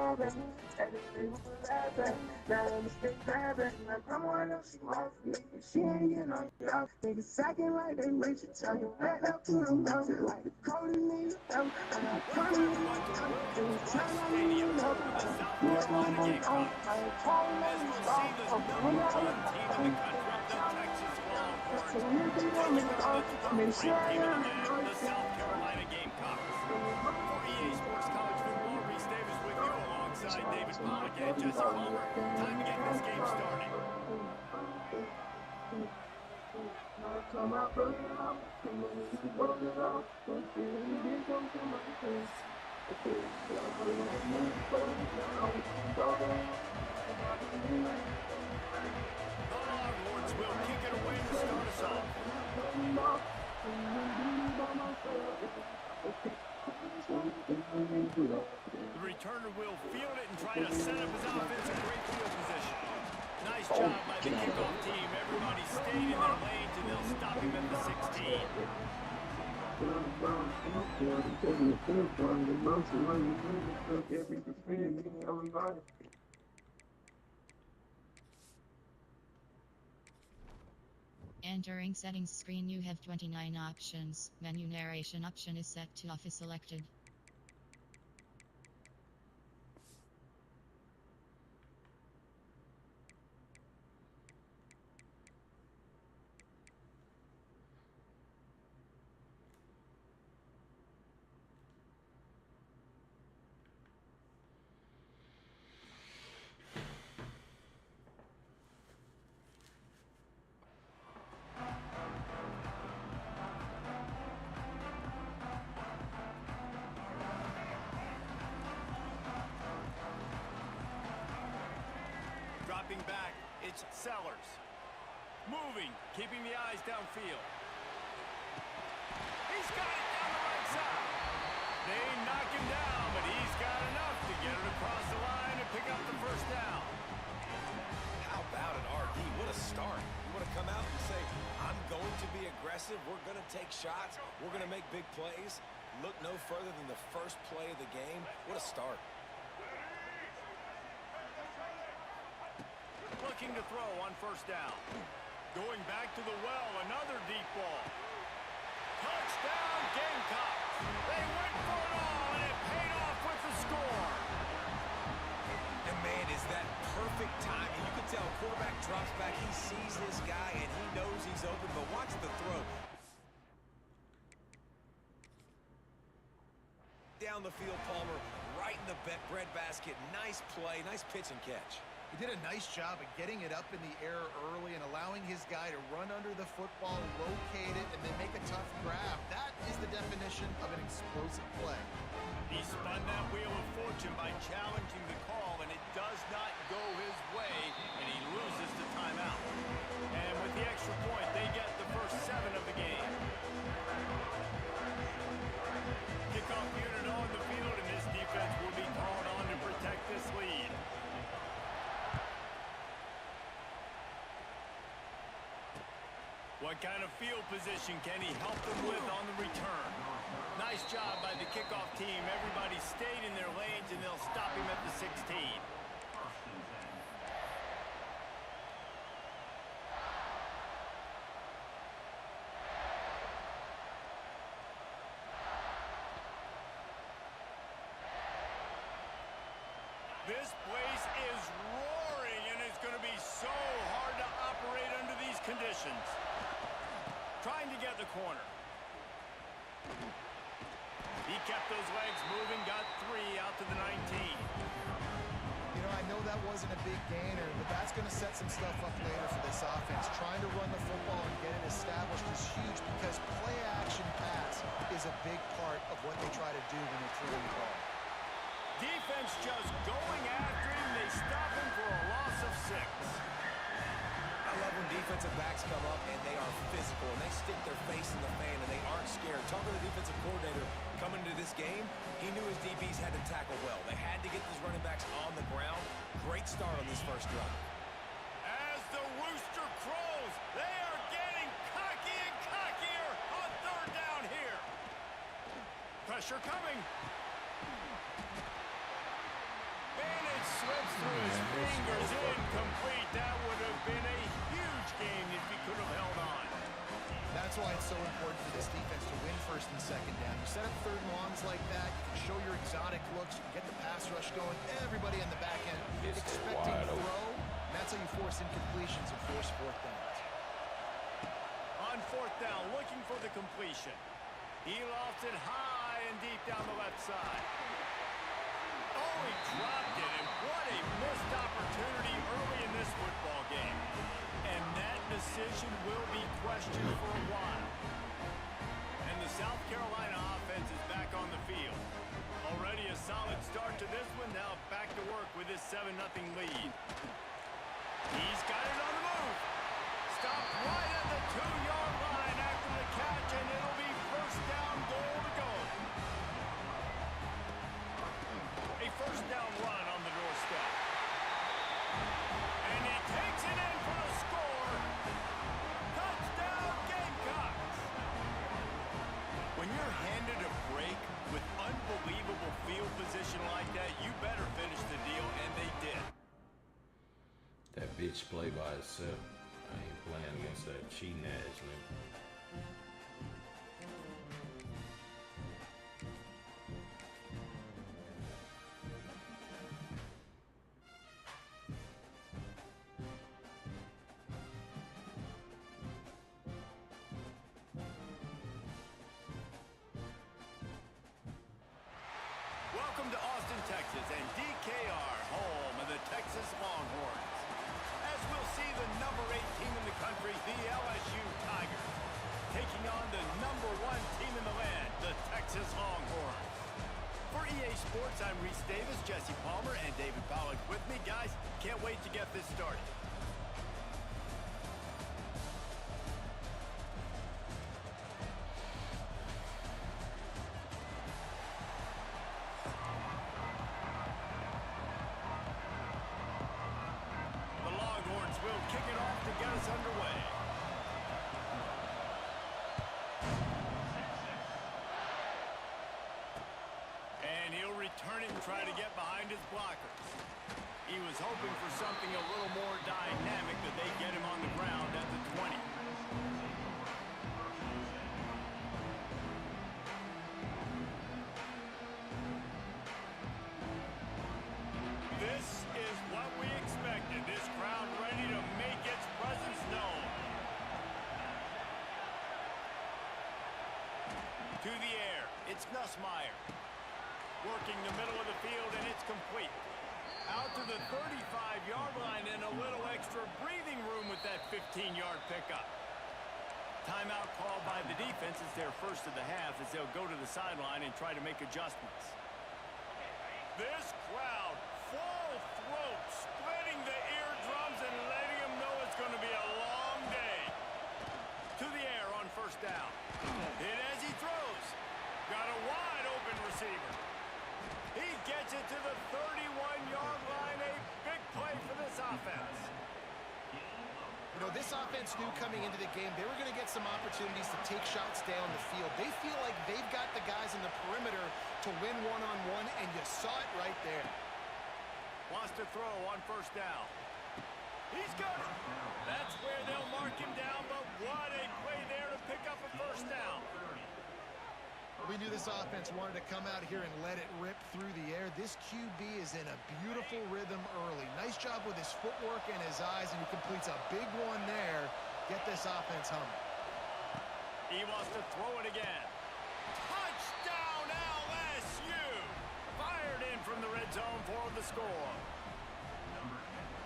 Welcome everyone to Williams Brice Stadium for the South Carolina Gamecocks. As we'll see, the #1 team in the country, the Texas Longhorns, taking on the 12th-ranked team in the land, the South Carolina Gamecocks. For EA Sports College Football, Reese Davis with you alongside David Pollack and Jesse Palmer. Time to get this game started. The Longhorns will kick it away to start us off. The returner will field it and try to set up his offense in great field position. Nice job by the kickoff team. Everybody stayed in their lanes and they'll stop him at the 16. Entering settings screen, you have 29 options. Menu narration option is set to off is selected. Dropping back, it's Sellers. Moving, keeping the eyes downfield. He's got it down the right side. They knock him down, but he's got enough to get it across the line and pick up the first down. How about an RD? What a start. You want to come out and say, I'm going to be aggressive, we're going to take shots, we're going to make big plays. Look no further than the first play of the game. What a start. Looking to throw on first down. Going back to the well, another deep ball. Touchdown, Gamecocks. They went for it all, and it paid off with the score. And man, is that perfect timing. You can tell quarterback drops back, he sees his guy, and he knows he's open, but watch the throw. Down the field, Palmer, right in the breadbasket. Nice play, nice pitch and catch. He did a nice job of getting it up in the air early and allowing his guy to run under the football, locate it, and then make a tough grab. That is the definition of an explosive play. He spun that wheel of fortune by challenging the call, and it does not go his way, and he loses the timeout. And with the extra point, they get the first 7 of the game. Kickoff unit on the field, and this defense will be called on to protect this lead. What kind of field position can he help them with on the return? Nice job by the kickoff team. Everybody stayed in their lanes, and they'll stop him at the 16. This place is roaring, and it's going to be so hard to operate under these conditions. Trying to get the corner. He kept those legs moving, got 3 out to the 19. You know, I know that wasn't a big gainer, but that's going to set some stuff up later for this offense. Trying to run the football and get it established is huge because play-action pass is a big part of what they try to do when they're throwing the ball. Defense just going after him. They stop him for a loss of 6. I love when defensive backs come up and they are physical and they stick their face in the fan and they aren't scared. Talking to the defensive coordinator coming into this game, he knew his DBs had to tackle well. They had to get these running backs on the ground. Great start on this first drive. As the rooster crows, they are getting cocky and cockier on 3rd down here. Pressure coming. Incomplete. That would have been a huge gain if he could have held on. That's why it's so important for this defense to win first and second down. You set up third and longs like that, you can show your exotic looks, you can get the pass rush going, everybody on the back end expecting to throw, and that's how you force incompletions and force fourth downs. On fourth down, looking for the completion. He lofts it high and deep down the left side. Oh, he dropped it, and what a missed opportunity early in this football game. And that decision will be questioned for a while. And the South Carolina offense is back on the field. Already a solid start to this one. Now back to work with his 7-0 lead. He's got it on the move. Stopped right at the 2-yard line after the catch, and it'll be first down, goal to go. A first down run on the doorstep. And he takes it in for the score. Touchdown, Gamecocks. When you're handed a break with unbelievable field position like that, you better finish the deal, and they did. That bitch play by itself. I ain't playing against that cheating ass nigga. Welcome to Austin, Texas, and DKR, home of the Texas Longhorns. As we'll see the number 8 team in the country, the LSU Tigers, taking on the number 1 team in the land, the Texas Longhorns. For EA Sports, I'm Reese Davis, Jesse Palmer, and David Pollack with me. Guys, can't wait to get this started. Will kick it off to get us underway. And he'll return it and try to get behind his blockers. He was hoping for something a little more dynamic, but they get him on the ground at the 20. This is what we expected. This crowd ready to make its presence known. To the air, it's Nussmeier. Working the middle of the field, and it's complete. Out to the 35-yard line, and a little extra breathing room with that 15-yard pickup. Timeout called by the defense. It's their first of the half as they'll go to the sideline and try to make adjustments. This crowd, full throat, splitting the eardrums and letting them know it's going to be a long day. To the air on first down. Hit as he throws. Got a wide open receiver. He gets it to the 31-yard line. A big play for this offense. You know, this offense knew coming into the game they were going to get some opportunities to take shots down the field. They feel like they've got the guys in the perimeter to win one-on-one, and you saw it right there. Wants to throw on first down. He's got it. That's where they'll mark him down, but what a play there to pick up a first down. We knew this offense wanted to come out here and let it rip through the air. This QB is in a beautiful rhythm early. Nice job with his footwork and his eyes, and he completes a big one there. Get this offense humming. He wants to throw it again. Touchdown, LSU! Fired in from the red zone for the score.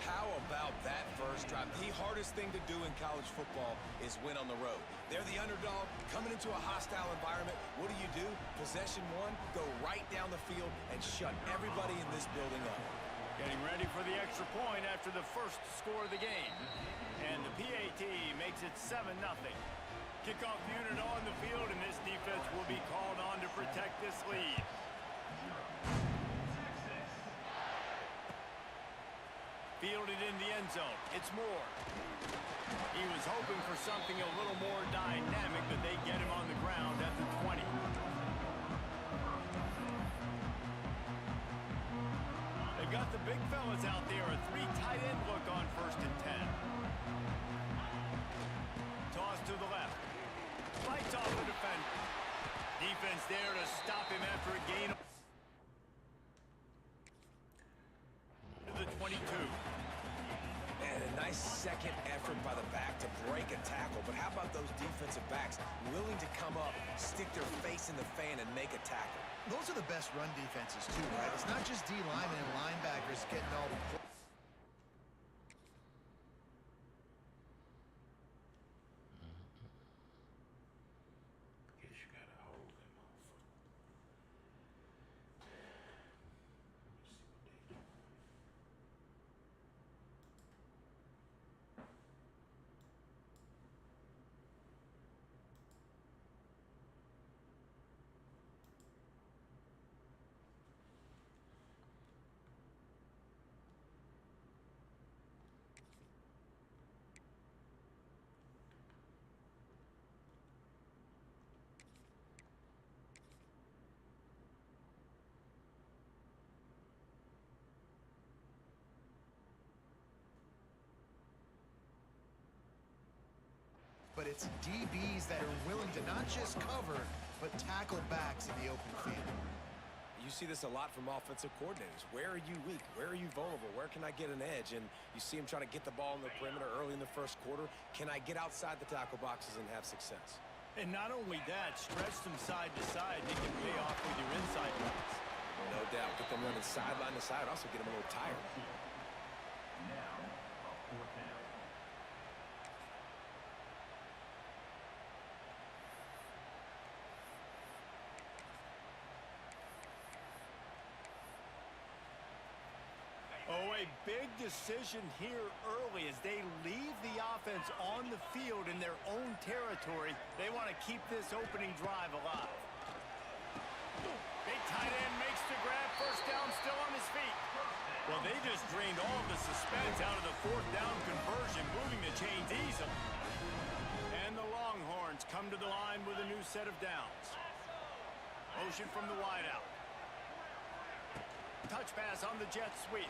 How about that first drive? The hardest thing to do in college football is win on the road. They're the underdog, coming into a hostile environment. What do? Possession one, go right down the field and shut everybody in this building up. Getting ready for the extra point after the first score of the game. And the PAT makes it 7-0. Kickoff unit on the field, and this defense will be called on to protect this lead. Fielded in the end zone. It's Moore. He was hoping for something a little more dynamic, but they get him on the ground at the 20. They've got the big fellas out there. A 3 tight end look on 1st and 10. Toss to the left. Fights off the defender. Defense there to stop him after a gain of the 22. And a nice second effort by the back to break a tackle. But how about those defensive backs willing to come up, stick their face in the fan, and make a tackle? Those are the best run defenses, too, right? It's not just D linemen and linebackers getting all the points. Guess you gotta hold that motherfucker. Let me see what they do. But it's DBs that are willing to not just cover, but tackle backs in the open field. You see this a lot from offensive coordinators. Where are you weak? Where are you vulnerable? Where can I get an edge? And you see them try to get the ball in the perimeter early in the first quarter. Can I get outside the tackle boxes and have success? And not only that, stretch them side to side. They can pay off with your inside routes. No doubt. Get them running sideline to side. Also get them a little tired. Oh, a big decision here early as they leave the offense on the field in their own territory. They want to keep this opening drive alive. Big tight end makes the grab. 1st down, still on his feet. Well, they just drained all of the suspense out of the 4th down conversion, moving the chains easily. And the Longhorns come to the line with a new set of downs. Motion from the wideout. Touch pass on the jet sweep.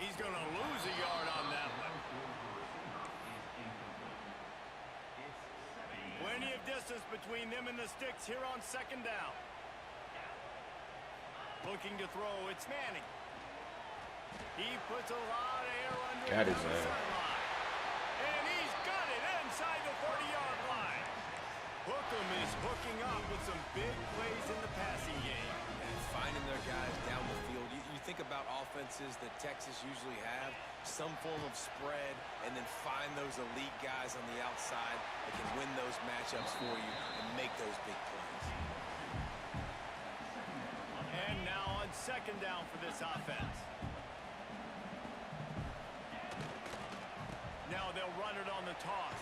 He's going to lose a yard on that one. Plenty of distance between them and the sticks here on 2nd down. Looking to throw, it's Manning. He puts a lot of air under Got it his down the ass. sideline. And he's got it inside the 40-yard line. Hookem is hooking up with some big plays in the passing game. And finding their guys down the field. You think about offenses that Texas usually have, some form of spread, and then find those elite guys on the outside that can win those matchups for you and make those big plays. And now on 2nd down for this offense. Now they'll run it on the toss.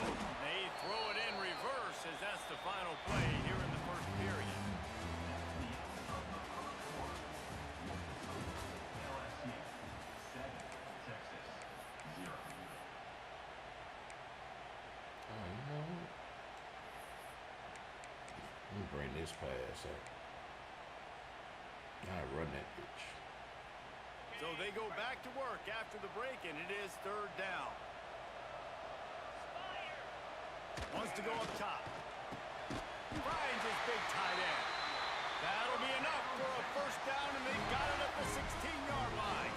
They throw it in reverse as that's the final play here in the 1st period. Let me bring this pass up. I run that bitch. So they go back to work after the break, and it is 3rd down. Wants to go up top. Finds his big tight end. That'll be enough for a 1st down, and they've got it at the 16-yard line.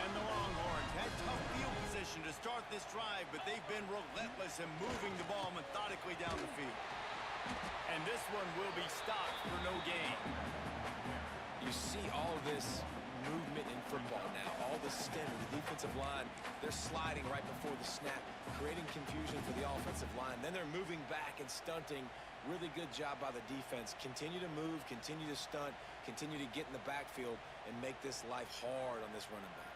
And the Longhorns had tough field position to start this drive, but they've been relentless in moving the ball methodically down the field. And this one will be stopped for no gain. You see all of this movement in football now. All the stem, the defensive line, they're sliding right before the snap, creating confusion for the offensive line. Then they're moving back and stunting. Really good job by the defense. Continue to move, continue to stunt, continue to get in the backfield and make this life hard on this running back.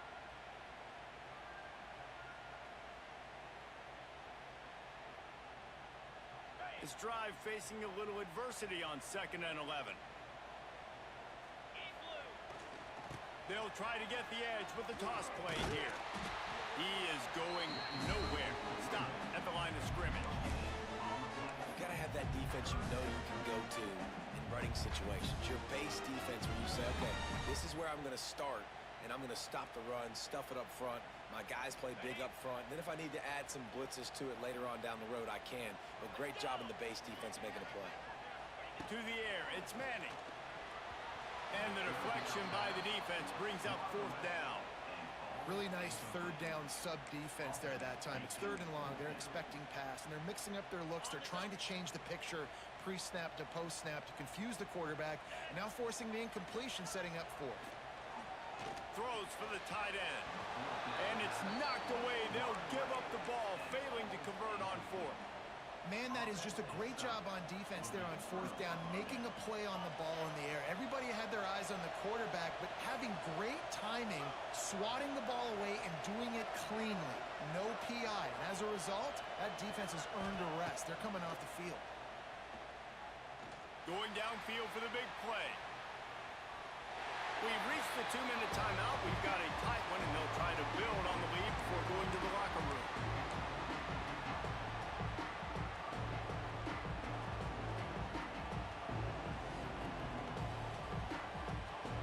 This drive facing a little adversity on 2nd and 11. They'll try to get the edge with the toss play here. He is going nowhere. Stop at the line of scrimmage. You gotta have that defense you know you can go to in running situations. Your base defense where you say, okay, this is where I'm going to start, and I'm going to stop the run, stuff it up front. My guys play big up front. Then if I need to add some blitzes to it later on down the road, I can. But great job in the base defense making a play. To the air, it's Manning. And the deflection by the defense brings up 4th down. Really nice third down sub defense there at that time. It's 3rd and long. They're expecting pass, and they're mixing up their looks. They're trying to change the picture pre-snap to post-snap to confuse the quarterback, now forcing the incompletion, setting up 4th. Throws for the tight end. And it's knocked away. They'll give up the ball, failing to convert on 4th. Man, that is just a great job on defense there on 4th down, making a play on the ball in the air. Everybody had their eyes on the quarterback, but having great timing, swatting the ball away, and doing it cleanly. No PI. And as a result, that defense has earned a rest. They're coming off the field. Going downfield for the big play. We've reached the 2-minute timeout. We've got a tight one, and they'll try to build on the lead before going to the locker room.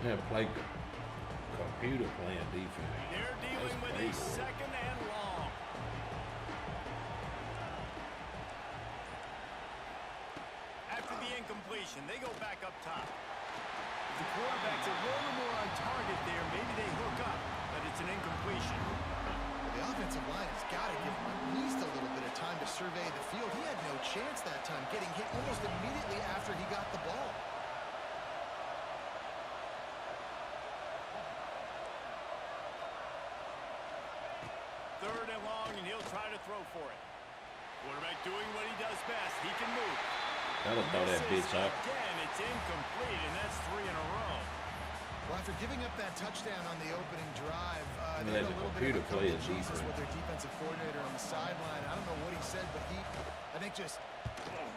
Yeah, play computer playing defense. They're dealing with a 2nd and long. After the incompletion, they go back up top. The quarterback's a little more on target there. Maybe they hook up, but it's an incompletion. The offensive line has got to give him at least a little bit of time to survey the field. He had no chance that time, getting hit almost immediately after he got the ball. Third and long, and he'll try to throw for it. Quarterback doing what he does best. He can move. That'll throw that bitch up. Again, it's incomplete, and that's 3 in a row. Well, after giving up that touchdown on the opening drive, they let had a the little bit of a computer play couple of his Jesus defense. with their defensive coordinator on the sideline. I don't know what he said, but he, I think, just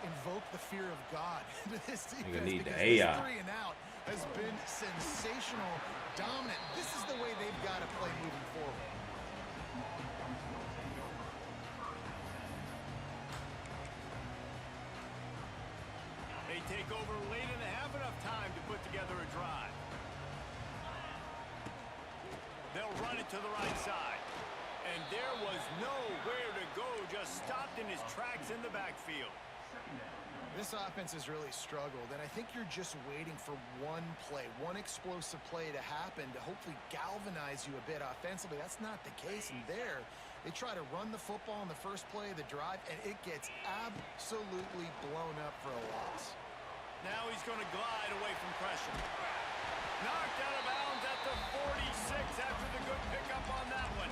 invoked the fear of God into this defense. need the because AI. this 3 and out has been sensational, dominant. This is the way they've got to play moving forward. They take over late and have enough time to put together a drive. They'll run it to the right side. And there was nowhere to go, just stopped in his tracks in the backfield. This offense has really struggled, and I think you're just waiting for one play, one explosive play to happen to hopefully galvanize you a bit offensively. That's not the case, and there, they try to run the football in the first play of the drive, and it gets absolutely blown up for a loss. Now he's going to glide away from pressure. Knocked out of bounds at the 46 after the good pickup on that one.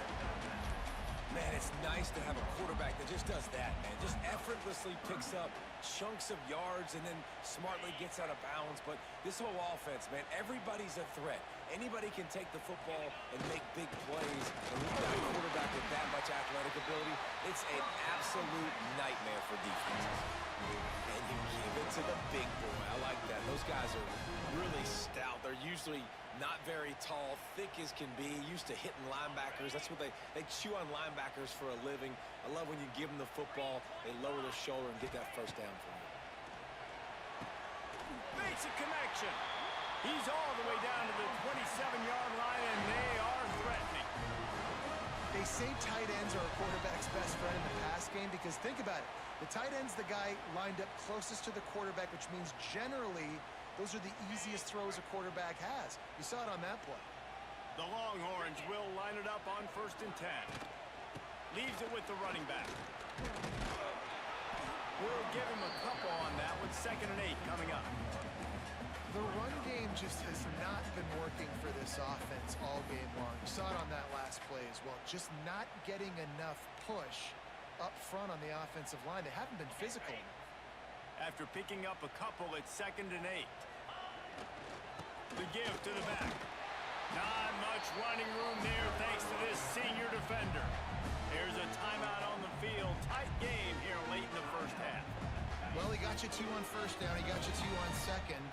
Man, it's nice to have a quarterback that just does that, man. Just effortlessly picks up chunks of yards and then smartly gets out of bounds. But this whole offense, man, everybody's a threat. Anybody can take the football and make big plays. And we've got a quarterback with that much athletic ability. It's an absolute nightmare for defenses. And you give it to the big boy. I like that. Those guys are really stout. They're usually not very tall, thick as can be, used to hitting linebackers. That's what they chew on linebackers for a living. I love when you give them the football, they lower their shoulder and get that first down for you. Makes a connection. He's all the way down to the 27-yard line, and they are threatening. They say tight ends are a quarterback's best friend in the pass game because think about it. The tight end's the guy lined up closest to the quarterback, which means generally those are the easiest throws a quarterback has. You saw it on that play. The Longhorns will line it up on 1st and 10. Leaves it with the running back. We'll give him a couple on that one. 2nd and 8 coming up. The run game just has not been working for this offense all game long. You saw it on that last play as well. Just not getting enough push up front on the offensive line. They haven't been physical enough. After picking up a couple at 2nd and 8. The give to the back. Not much running room there thanks to this senior defender. There's a timeout on the field. Tight game here late in the first half. Well, he got you 2 on 1st down. He got you 2 on 2nd.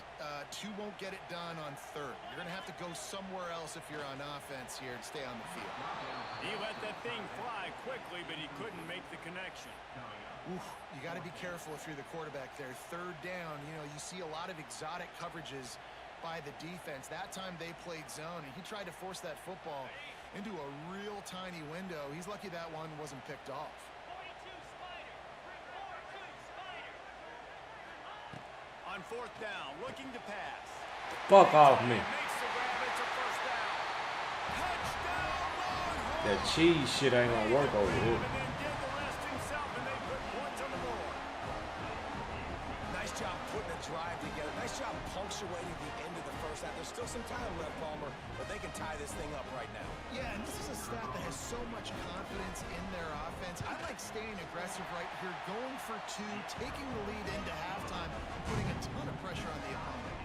2 won't get it done on 3rd. You're going to have to go somewhere else if you're on offense here to stay on the field. He let that thing fly quickly, but he couldn't make the connection. Oof, you got to be careful if you're the quarterback there. Third down, you know, you see a lot of exotic coverages by the defense. That time they played zone, and he tried to force that football into a real tiny window. He's lucky that one wasn't picked off. On fourth down, looking to pass. Fuck off me. Makes the grab. It's a first down. Touchdown, Longhorns! That cheese shit ain't gonna work over here. And then did the rest himself, and they put points on the board. Nice job putting a drive together. Nice job punctuating the end of the first half. There's still some time left, Palmer, but they can tie this thing up right now. Yeah, and this is a staff that has so much confidence in their offense. I like staying aggressive right here, going for two, taking the lead into halftime, and putting a ton of pressure on the opponent.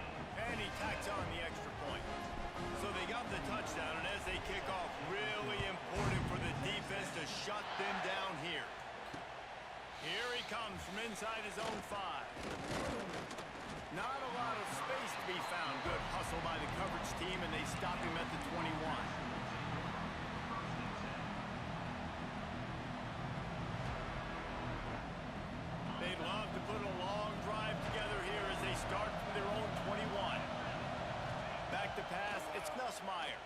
And he tacks on the extra point. So they got the touchdown, and as they kick off, really important for the defense to shut them down here. Here he comes from inside his own 5. Not a lot of space to be found. Good hustle by the coverage team, and they stop him at the 21. They'd love to put a long drive together here as they start from their own 21. Back to pass, it's Nussmeier.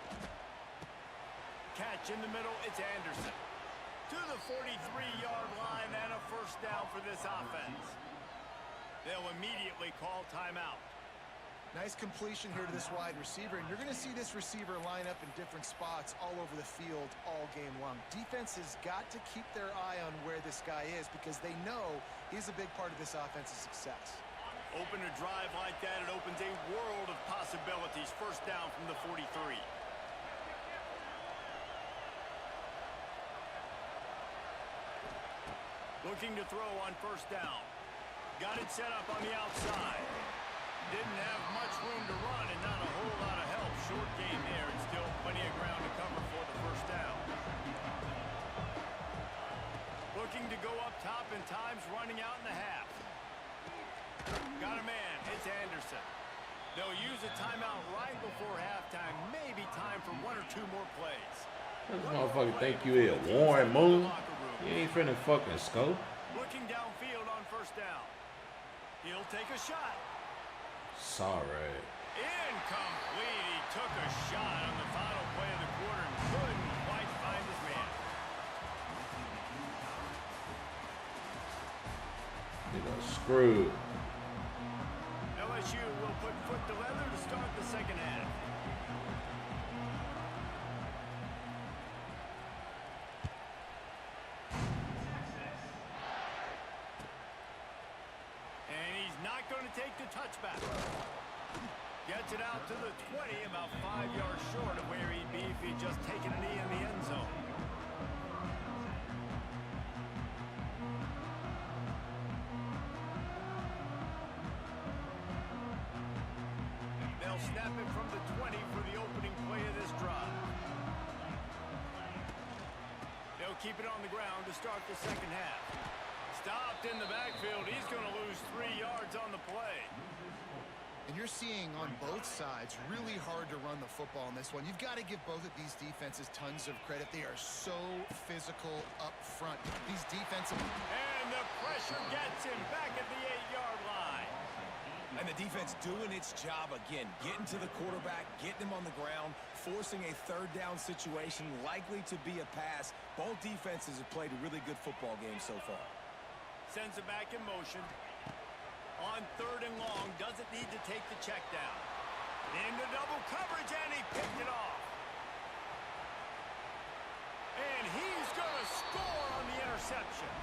Catch in the middle, it's Anderson. To the 43-yard line and a first down for this offense. They'll immediately call timeout. Nice completion here to this wide receiver, and you're going to see this receiver line up in different spots all over the field all game long. Defense has got to keep their eye on where this guy is because they know he's a big part of this offense's success. Open a drive like that, it opens a world of possibilities. First down from the 43. Looking to throw on first down. Got it set up on the outside. Didn't have much room to run and not a whole lot of help. Short game there and still plenty of ground to cover for the first down. Looking to go up top and time's running out in the half. Got a man. It's Anderson. They'll use a timeout right before halftime. Maybe time for one or two more plays. This motherfucker think you is Warren Moon. You ain't finna fucking scope. Looking downfield on first down. He'll take a shot. Sorry. Incomplete. He took a shot on the final play of the quarter and couldn't quite find his man. You got screwed. LSU will put foot to leather to start the second half. And he's not going to take the touchback. Gets it out to the 20, about 5 yards short of where he'd be if he'd just taken a knee in the end zone. They'll snap it from the 20 for the opening play of this drive. They'll keep it on the ground to start the second half. Stopped in the backfield. He's going to lose 3 yards on the play. And you're seeing on both sides really hard to run the football in this one. You've got to give both of these defenses tons of credit. They are so physical up front. These defensive... And the pressure gets him back at the 8-yard line. And the defense doing its job again, getting to the quarterback, getting him on the ground, forcing a third down situation, likely to be a pass. Both defenses have played a really good football game so far. Sends it back in motion. On third and long, doesn't need to take the check down. Into double coverage, and he picked it off. And he's going to score on the interception.